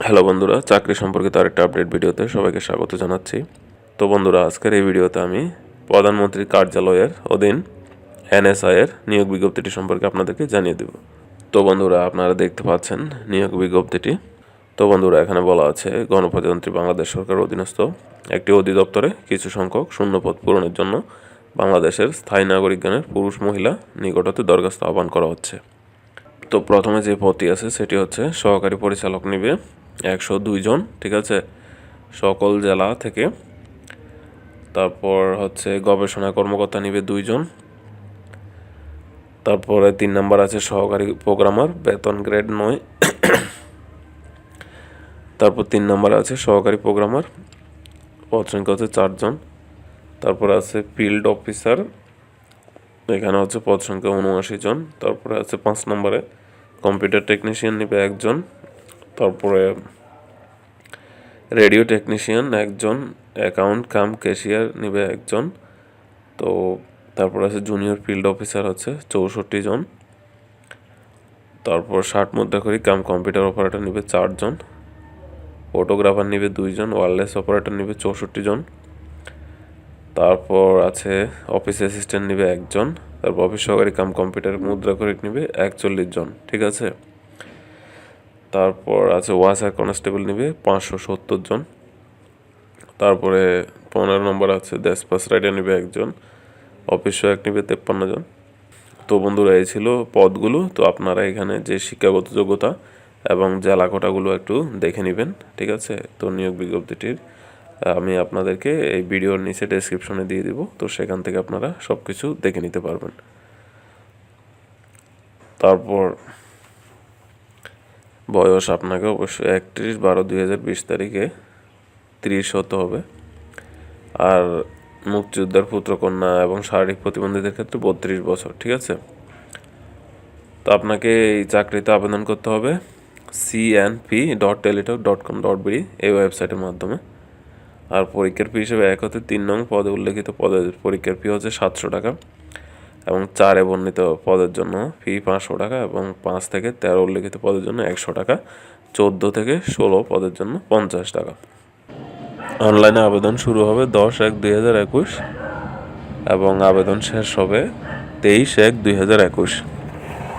Hello বন্ধুরা, চাকরি সম্পর্কিত আরেকটা আপডেট ভিডিওতে সবাইকে স্বাগত জানাচ্ছি। তো বন্ধুরা, আজকের এই ভিডিওতে আমি প্রধানমন্ত্রীর কার্যালয়ের অধীন এনএসআই এর নিয়োগ বিজ্ঞপ্তিটি সম্পর্কে আপনাদেরকে জানিয়ে দেব। তো বন্ধুরা, আপনারা দেখতে পাচ্ছেন নিয়োগ বিজ্ঞপ্তিটি। তো বন্ধুরা, এখানে বলা আছে গণপ্রজাতন্ত্রী বাংলাদেশ সরকারের অধীনস্থ একটি অধিদপ্তরে কিছু সংখ্যক শূন্যপদ পূরণের জন্য বাংলাদেশের স্থায়ী নাগরিকগণের পুরুষ মহিলা নিকট হতে দরখাস্ত আহ্বান করা হচ্ছে। তো প্রথমে যে পদটি আছে সেটি হচ্ছে সহকারী পরিচালক নিবে 102 জন, ঠিক আছে, সকল জেলা থেকে। তারপর হচ্ছে গবেষণা কর্মকর্তা নিবে 2 জন। তারপরে 3 নাম্বার আছে সহকারী প্রোগ্রামার, বেতন গ্রেড 9। তারপর 3 নাম্বার আছে সহকারী প্রোগ্রামার, পদ সংখ্যা হচ্ছে 4 জন। তারপরে আছে ফিল্ড অফিসার, এখানে হচ্ছে পদ সংখ্যা 79 জন। তারপরে আছে 5 নম্বরে কম্পিউটার টেকনিশিয়ান নিবে 1 জন। তারপরে রেডিও টেকনিশিয়ান 1 জন, অ্যাকাউন্ট কাম ক্যাশিয়ার নিবে 1 জন। তো তারপর আছে জুনিয়র ফিল্ড অফিসার হচ্ছে 64 জন। তারপর 60 মুদ্রাক্ষরী কাম কম্পিউটার অপারেটর নিবে 4 জন। ফটোগ্রাফার নিবে 2 জন, ওয়্যারলেস অপারেটর নিবে 64 জন। তারপর আছে অফিস অ্যাসিস্ট্যান্ট নিবে 1 জন। তারপর অফিস সহকারী কাম কম্পিউটার মুদ্রাক্ষরিক নিবে 41 জন, ঠিক আছে। তারপর আছে ওয়াসার কনস্টেবল নিবে 570 জন। তারপরে 15 নম্বর আছে ডেসপাস রাইডার নিবে 1 জন, অফিস সহায়ক নিবে 53 জন। তো বন্ধুরা, এই ছিল পদগুলো। তো আপনারা এখানে যে শিক্ষাগত যোগ্যতা এবং জেলা কোটাগুলো একটু দেখে নেবেন, ঠিক আছে। তো নিয়োগ বিজ্ঞপ্তিটির আমি আপনাদেরকে এই ভিডিওর নিচে ডেসক্রিপশনে দিয়ে দিব, তো সেখান থেকে আপনারা সব কিছু দেখে নিতে পারবেন। তারপর বয়স আপনাকে অবশ্যই 31/12/2020 তারিখে 30 হতে হবে। আর মুক্তিযোদ্ধার পুত্রকন্যা এবং শারীরিক প্রতিবন্ধীদের ক্ষেত্রে 32 বছর, ঠিক আছে। তো আপনাকে এই চাকরিতে আবেদন করতে হবে cnp.teletalk.com.bd এই ওয়েবসাইটের মাধ্যমে। আর পরীক্ষার ফি হিসেবে 1 হতে 3 নং পদে উল্লেখিত পদের পরীক্ষার ফি হচ্ছে 700 টাকা, এবং 4 বর্ণিত পদের জন্য ফি 500 টাকা, এবং 5 থেকে 13 উল্লেখিত পদের জন্য 100 টাকা, 14 থেকে 16 পদের জন্য 50 টাকা। অনলাইনে আবেদন শুরু হবে 10/1/2021 এবং আবেদন শেষ হবে 23/1/2021।